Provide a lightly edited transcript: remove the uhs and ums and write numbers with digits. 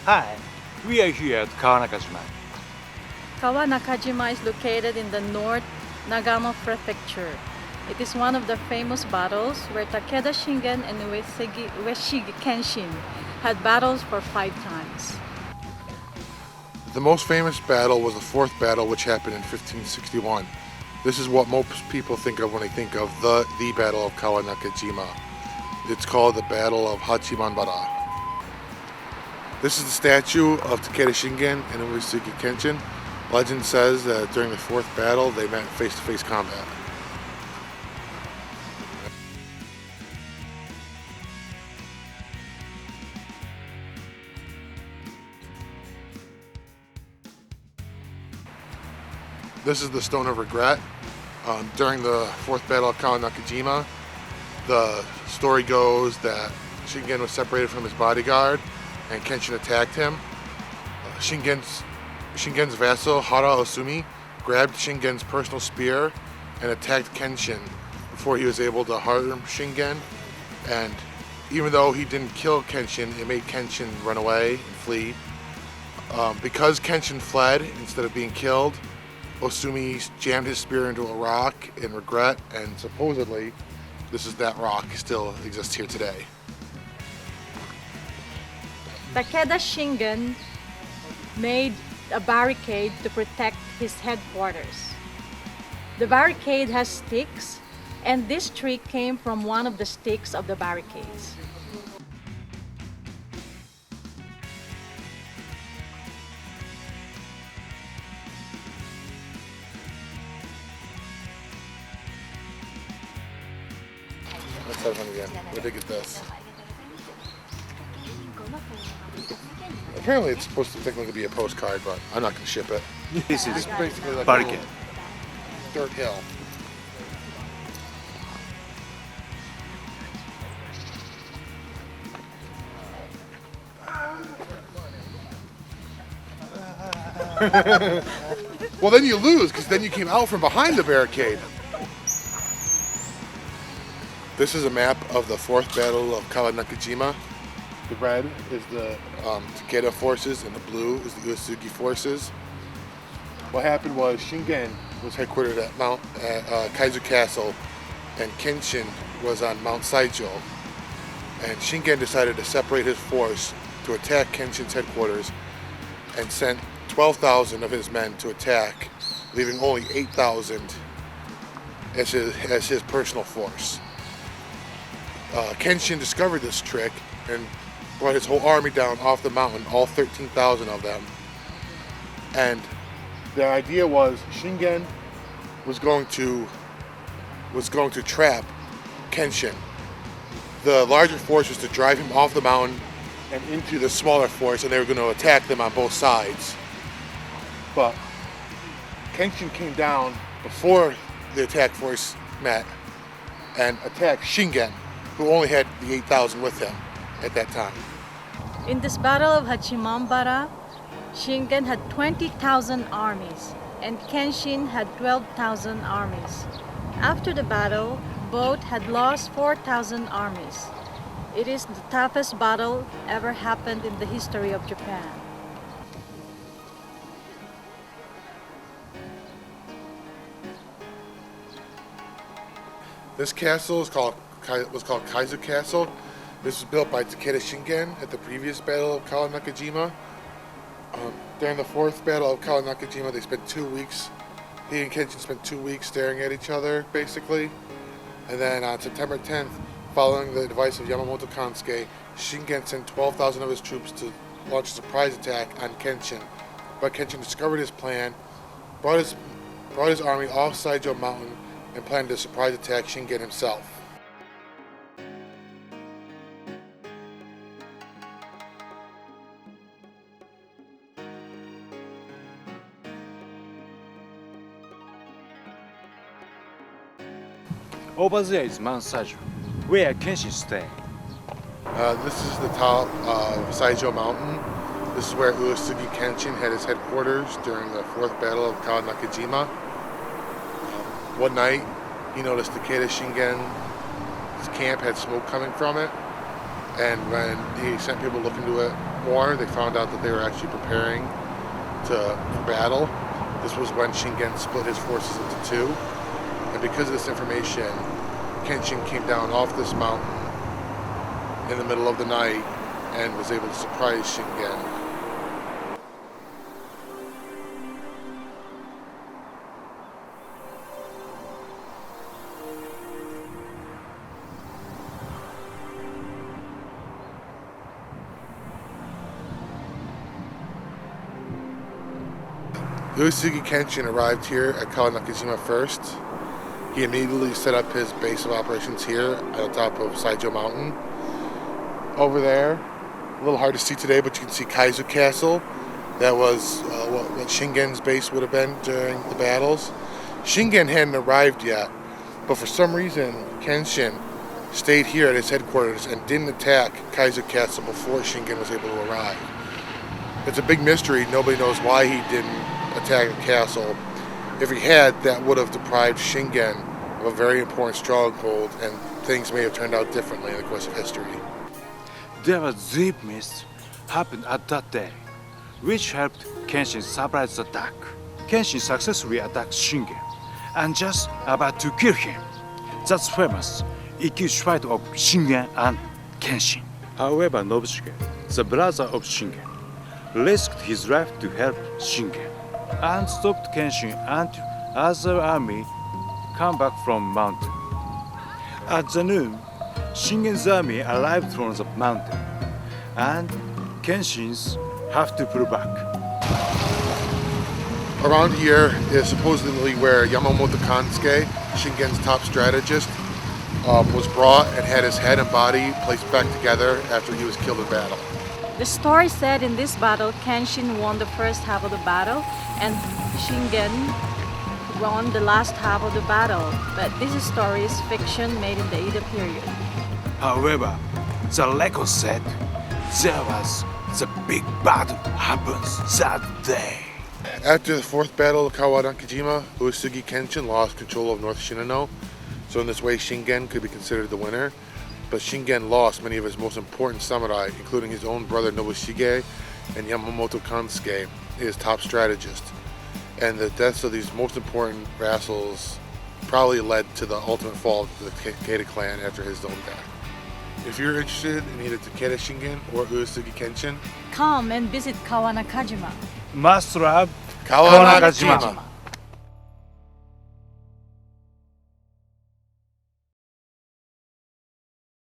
Hi, we are here at Kawanakajima. Kawanakajima is located in the north Nagano Prefecture. It is one of the famous battles where Takeda Shingen and Uesugi Kenshin had battles for 5 times. The most famous battle was the fourth battle, which happened in 1561. This is what most people think of when they think of the Battle of Kawanakajima. It's called the Battle of Hachimanbara. This is the statue of Takeda Shingen and Uesugi Kenshin. Legend says that during the fourth battle, they met face-to-face combat. This is the Stone of Regret. During the fourth battle of Kawanakajima, the story goes that Shingen was separated from his bodyguard and Kenshin attacked him. Shingen's vassal, Hara Osumi, grabbed Shingen's personal spear and attacked Kenshin before he was able to harm Shingen. And even though he didn't kill Kenshin, it made Kenshin run away and flee. Because Kenshin fled instead of being killed, Osumi jammed his spear into a rock in regret, and supposedly that rock still exists here today. Takeda Shingen made a barricade to protect his headquarters. The barricade has sticks, and this tree came from one of the sticks of the barricades. Let's have one again. Where'd they get this? Apparently it's supposed to technically be a postcard, but I'm not going to ship it. This is It's basically like barricade. a dirt hill. Well, then you lose, because then you came out from behind the barricade. This is a map of the fourth battle of Kawanakajima. The red is the Takeda forces, and the blue is the Uesugi forces. What happened was Shingen was headquartered at Kaizu Castle, and Kenshin was on Mount Saijo. And Shingen decided to separate his force to attack Kenshin's headquarters, and sent 12,000 of his men to attack, leaving only 8,000 as his personal force. Kenshin discovered this trick and brought his whole army down off the mountain, all 13,000 of them. And the idea was Shingen was going to trap Kenshin. The larger force was to drive him off the mountain and into the smaller force, and they were going to attack them on both sides. But Kenshin came down before the attack force met and attacked Shingen, who only had the 8,000 with him at that time. In this Battle of Hachimanbara, Shingen had 20,000 armies and Kenshin had 12,000 armies. After the battle, both had lost 4,000 armies. It is the toughest battle ever happened in the history of Japan. This castle was called Kaizu Castle. This was built by Takeda Shingen at the previous battle of Kawanakajima. During the fourth battle of Kawanakajima, they spent 2 weeks. He and Kenshin spent 2 weeks staring at each other, basically. And then on September 10th, following the advice of Yamamoto Kansuke, Shingen sent 12,000 of his troops to launch a surprise attack on Kenshin. But Kenshin discovered his plan, brought his army off Saijo Mountain, and planned to surprise attack Shingen himself. Over there is Mount Saijo, where Kenshi stay. This is the top of Saijo Mountain. This is where Uesugi Kenshin had his headquarters during the fourth battle of Kawanakajima. One night, he noticed Takeda Shingen's camp had smoke coming from it, and when he sent people to look into it, more, they found out that they were actually preparing for battle. This was when Shingen split his forces into two. And because of this information, Kenshin came down off this mountain in the middle of the night and was able to surprise Shingen. Uesugi Kenshin arrived here at Kawanakajima first. He immediately set up his base of operations here at the top of Saijo Mountain. Over there, a little hard to see today, but you can see Kaizu Castle. That was what Shingen's base would have been during the battles. Shingen hadn't arrived yet, but for some reason, Kenshin stayed here at his headquarters and didn't attack Kaizu Castle before Shingen was able to arrive. It's a big mystery. Nobody knows why he didn't attack the castle. If he had, that would have deprived Shingen of a very important stronghold, and things may have turned out differently in the course of history. There was deep mist happened at that day, which helped Kenshin surprise the attack. Kenshin successfully attacked Shingen and just about to kill him. That's famous huge fight of Shingen and Kenshin. However, Nobushige, the brother of Shingen, risked his life to help Shingen and stopped Kenshin until other army come back from mountain. At the noon, Shingen's army arrived from the mountain, and Kenshin's have to pull back. Around here is supposedly where Yamamoto Kansuke, Shingen's top strategist, was brought and had his head and body placed back together after he was killed in battle. The story said in this battle, Kenshin won the first half of the battle and Shingen won the last half of the battle. But this story is fiction made in the Edo period. However, the record said there was the big battle happens that day. After the fourth battle of Kawanakajima, Uesugi Kenshin lost control of North Shinano, so in this way Shingen could be considered the winner. But Shingen lost many of his most important samurai, including his own brother Nobushige and Yamamoto Kansuke, his top strategist. And the deaths of these most important vassals probably led to the ultimate fall of the Takeda clan after his own death. If you're interested in either Takeda Shingen or Uesugi Kenshin, Come and visit Kawanakajima. Must love Kawanakajima.